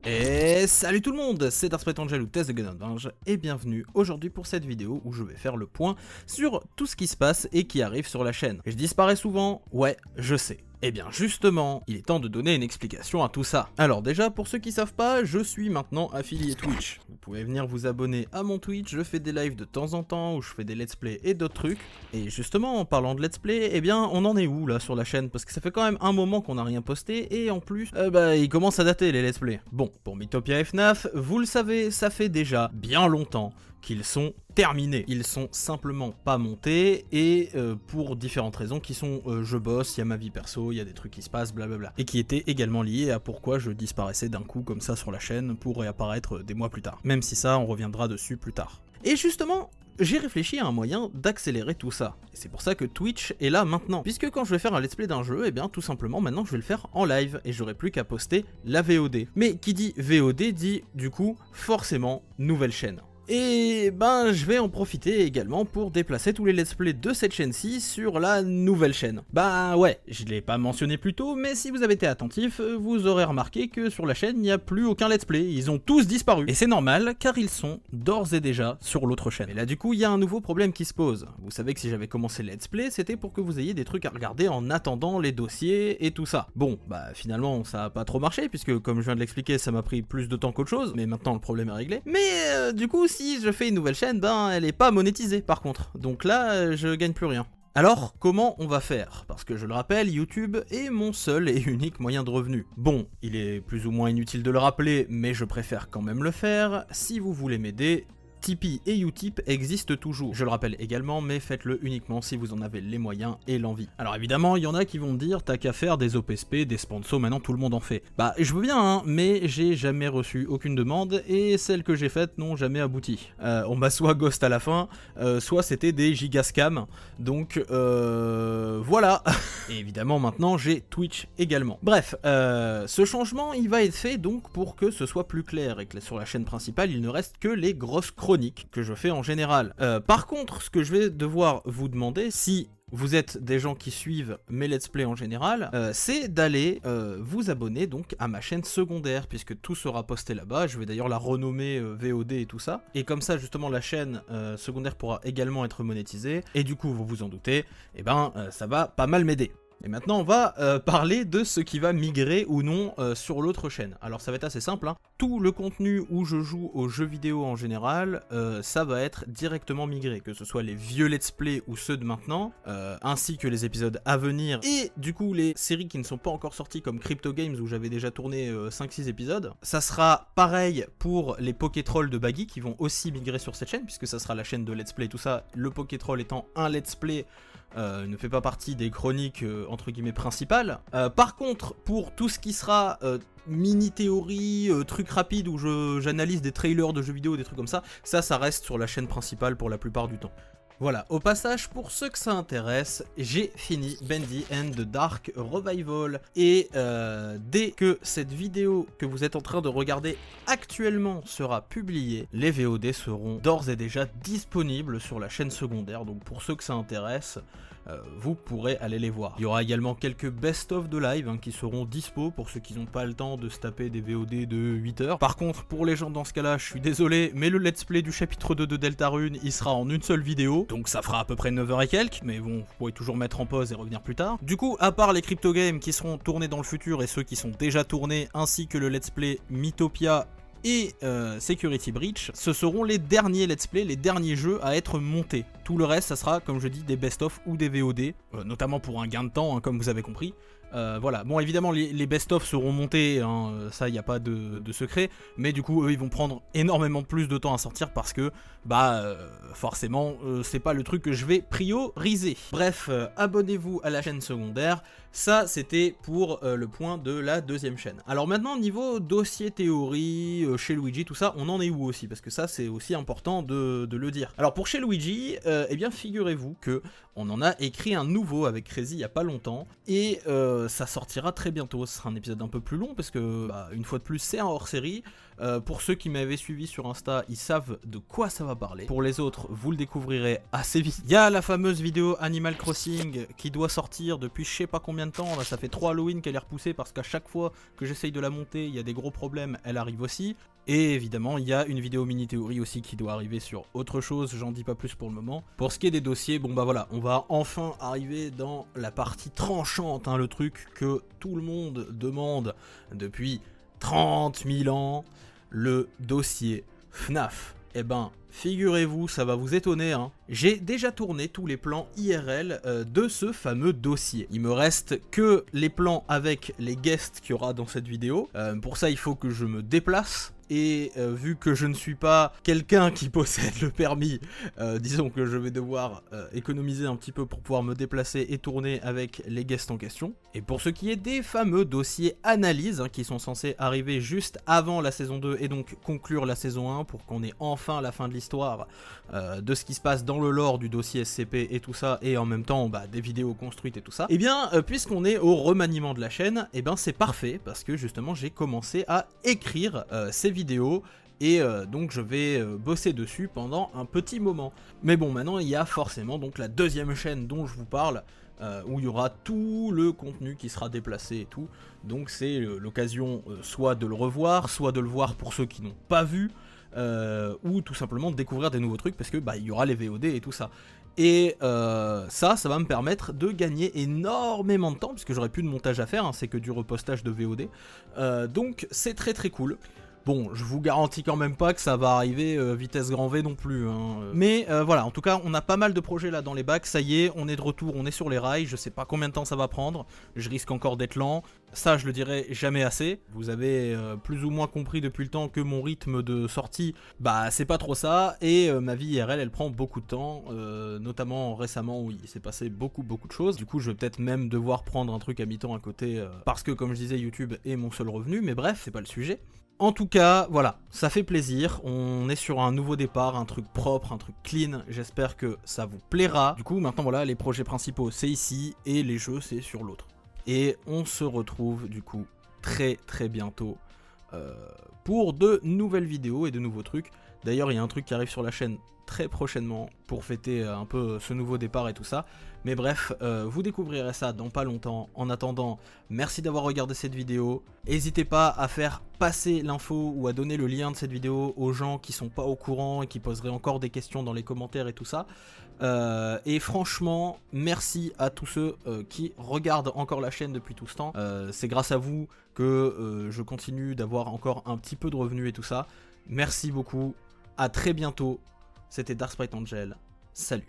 Et salut tout le monde, c'est DarkSpriteAngel ou Test de Gunnervenge et bienvenue aujourd'hui pour cette vidéo où je vais faire le point sur tout ce qui se passe et qui arrive sur la chaîne. Et je disparais souvent, ouais, je sais. Et bien justement, il est temps de donner une explication à tout ça. Alors déjà, pour ceux qui savent pas, je suis maintenant affilié Twitch. Vous pouvez venir vous abonner à mon Twitch, je fais des lives de temps en temps où je fais des let's play et d'autres trucs. Et justement, en parlant de let's play, eh bien on en est où là sur la chaîne? Parce que ça fait quand même un moment qu'on n'a rien posté et en plus, il commence à dater les let's play. Bon, pour Mythopia et FNAF, vous le savez, ça fait déjà bien longtemps qu'ils sont terminés. Ils sont simplement pas montés et pour différentes raisons qui sont je bosse, il y a ma vie perso, il y a des trucs qui se passent, blablabla. Et qui étaient également liés à pourquoi je disparaissais d'un coup comme ça sur la chaîne pour réapparaître des mois plus tard. Même si ça, on reviendra dessus plus tard. Et justement, j'ai réfléchi à un moyen d'accélérer tout ça. Et c'est pour ça que Twitch est là maintenant. Puisque quand je vais faire un let's play d'un jeu, eh bien tout simplement maintenant je vais le faire en live et j'aurai plus qu'à poster la VOD. Mais qui dit VOD dit du coup forcément nouvelle chaîne. Et ben je vais en profiter également pour déplacer tous les let's play de cette chaîne-ci sur la nouvelle chaîne. Bah ouais, je l'ai pas mentionné plus tôt, mais si vous avez été attentif, vous aurez remarqué que sur la chaîne il n'y a plus aucun let's play, ils ont tous disparu. Et c'est normal, car ils sont d'ores et déjà sur l'autre chaîne. Et là du coup il y a un nouveau problème qui se pose. Vous savez que si j'avais commencé let's play, c'était pour que vous ayez des trucs à regarder en attendant les dossiers et tout ça. Bon, bah finalement ça a pas trop marché, puisque comme je viens de l'expliquer, ça m'a pris plus de temps qu'autre chose, mais maintenant le problème est réglé. Mais du coup, si je fais une nouvelle chaîne, ben elle est pas monétisée par contre. Donc là, je gagne plus rien. Alors, comment on va faire? Parce que je le rappelle, YouTube est mon seul et unique moyen de revenu. Bon, il est plus ou moins inutile de le rappeler, mais je préfère quand même le faire. Si vous voulez m'aider, Tipeee et Utip existent toujours. Je le rappelle également, mais faites-le uniquement si vous en avez les moyens et l'envie. Alors évidemment, il y en a qui vont me dire, t'as qu'à faire des OPSP, des sponsors, maintenant tout le monde en fait. Bah je veux bien, hein, mais j'ai jamais reçu aucune demande, et celles que j'ai faites n'ont jamais abouti. On m'a soit ghost à la fin, soit c'était des gigascams, donc voilà. Et évidemment maintenant j'ai Twitch également. Bref, ce changement il va être fait donc pour que ce soit plus clair, et que sur la chaîne principale il ne reste que les grosses chroniques que je fais en général. Par contre, ce que je vais devoir vous demander, si vous êtes des gens qui suivent mes let's play en général, c'est d'aller vous abonner donc à ma chaîne secondaire, puisque tout sera posté là-bas. Je vais d'ailleurs la renommer VOD et tout ça. Et comme ça, justement, la chaîne secondaire pourra également être monétisée. Et du coup, vous vous en doutez, eh ben, ça va pas mal m'aider. Et maintenant on va parler de ce qui va migrer ou non sur l'autre chaîne. Alors ça va être assez simple, hein. Tout le contenu où je joue aux jeux vidéo en général, ça va être directement migré, que ce soit les vieux let's play ou ceux de maintenant, ainsi que les épisodes à venir, et du coup les séries qui ne sont pas encore sorties comme Crypto Games où j'avais déjà tourné 5-6 épisodes. Ça sera pareil pour les Pokétrolls de Baggy qui vont aussi migrer sur cette chaîne, puisque ça sera la chaîne de let's play, tout ça, le Pokétroll étant un let's play, ne fait pas partie des chroniques entre guillemets principales. Par contre, pour tout ce qui sera mini-théorie, trucs rapides où j'analyse des trailers de jeux vidéo, des trucs comme ça, ça reste sur la chaîne principale pour la plupart du temps. Voilà, au passage, pour ceux que ça intéresse, j'ai fini Bendy and the Dark Revival. Et dès que cette vidéo que vous êtes en train de regarder actuellement sera publiée, les VOD seront d'ores et déjà disponibles sur la chaîne secondaire. Donc pour ceux que ça intéresse, vous pourrez aller les voir. Il y aura également quelques best-of de live hein, qui seront dispo pour ceux qui n'ont pas le temps de se taper des VOD de 8 heures. Par contre, pour les gens dans ce cas-là, je suis désolé, mais le let's play du chapitre 2 de Deltarune, il sera en une seule vidéo. Donc ça fera à peu près 9 heures et quelques, mais bon, vous pourrez toujours mettre en pause et revenir plus tard. Du coup, à part les crypto games qui seront tournés dans le futur et ceux qui sont déjà tournés, ainsi que le let's play Mythopia et Security Breach, ce seront les derniers let's play, les derniers jeux à être montés. Tout le reste, ça sera, comme je dis, des best-of ou des VOD, notamment pour un gain de temps, hein, comme vous avez compris. Voilà, bon évidemment les best-of seront montés, hein, ça il n'y a pas de secret, mais du coup eux ils vont prendre énormément plus de temps à sortir parce que forcément c'est pas le truc que je vais prioriser. Bref, abonnez-vous à la chaîne secondaire, ça c'était pour le point de la deuxième chaîne. Alors maintenant niveau dossier théorie, chez Luigi, tout ça, on en est où aussi? Parce que ça c'est aussi important de le dire. Alors pour chez Luigi, eh bien figurez-vous que on en a écrit un nouveau avec Crazy il y a pas longtemps, et ça sortira très bientôt. Ce sera un épisode un peu plus long parce que, une fois de plus, c'est un hors-série. Pour ceux qui m'avaient suivi sur Insta, ils savent de quoi ça va parler. Pour les autres, vous le découvrirez assez vite. Il y a la fameuse vidéo Animal Crossing qui doit sortir depuis je sais pas combien de temps. Là, ça fait 3 Halloween qu'elle est repoussée parce qu'à chaque fois que j'essaye de la monter, il y a des gros problèmes, elle arrive aussi. Et évidemment, il y a une vidéo mini-théorie aussi qui doit arriver sur autre chose, j'en dis pas plus pour le moment. Pour ce qui est des dossiers, bon bah voilà, on va enfin arriver dans la partie tranchante, hein, le truc que tout le monde demande depuis 30 000 ans, le dossier FNAF. Eh ben, figurez-vous, ça va vous étonner, hein. J'ai déjà tourné tous les plans IRL de ce fameux dossier. Il me reste que les plans avec les guests qu'il y aura dans cette vidéo. Pour ça, il faut que je me déplace. Et vu que je ne suis pas quelqu'un qui possède le permis, disons que je vais devoir économiser un petit peu pour pouvoir me déplacer et tourner avec les guests en question. Et pour ce qui est des fameux dossiers analyses, hein, qui sont censés arriver juste avant la saison 2 et donc conclure la saison 1 pour qu'on ait enfin la fin de l'histoire de ce qui se passe dans le lore du dossier SCP et tout ça, et en même temps des vidéos construites et tout ça, et bien puisqu'on est au remaniement de la chaîne, et ben c'est parfait parce que justement j'ai commencé à écrire ces vidéos et donc je vais bosser dessus pendant un petit moment. Mais bon, maintenant il y a forcément donc la deuxième chaîne dont je vous parle, où il y aura tout le contenu qui sera déplacé et tout, donc c'est l'occasion soit de le revoir, soit de le voir pour ceux qui n'ont pas vu, ou tout simplement de découvrir des nouveaux trucs parce que il y aura les VOD et tout ça. Et ça va me permettre de gagner énormément de temps puisque j'aurai plus de montage à faire, hein, c'est que du repostage de VOD, donc c'est très très cool. Bon, je vous garantis quand même pas que ça va arriver vitesse grand V non plus, hein. Mais voilà, en tout cas, on a pas mal de projets là dans les bacs, ça y est, on est de retour, on est sur les rails, je sais pas combien de temps ça va prendre, je risque encore d'être lent, ça je le dirai jamais assez. Vous avez plus ou moins compris depuis le temps que mon rythme de sortie, c'est pas trop ça, et ma vie IRL elle prend beaucoup de temps, notamment récemment où il s'est passé beaucoup de choses. Du coup, je vais peut-être même devoir prendre un truc à mi-temps à côté, parce que comme je disais, YouTube est mon seul revenu, mais bref, c'est pas le sujet. En tout cas, voilà, ça fait plaisir, on est sur un nouveau départ, un truc propre, un truc clean, j'espère que ça vous plaira. Du coup, maintenant voilà, les projets principaux c'est ici, et les jeux c'est sur l'autre. Et on se retrouve du coup très bientôt pour de nouvelles vidéos et de nouveaux trucs. D'ailleurs, il y a un truc qui arrive sur la chaîne très prochainement pour fêter un peu ce nouveau départ et tout ça. Mais bref, vous découvrirez ça dans pas longtemps. En attendant, merci d'avoir regardé cette vidéo. N'hésitez pas à faire passer l'info ou à donner le lien de cette vidéo aux gens qui sont pas au courant et qui poseraient encore des questions dans les commentaires et tout ça. Et franchement, merci à tous ceux qui regardent encore la chaîne depuis tout ce temps. C'est grâce à vous que je continue d'avoir encore un petit peu de revenus et tout ça. Merci beaucoup, à très bientôt. C'était Dark Sprite Angel, salut.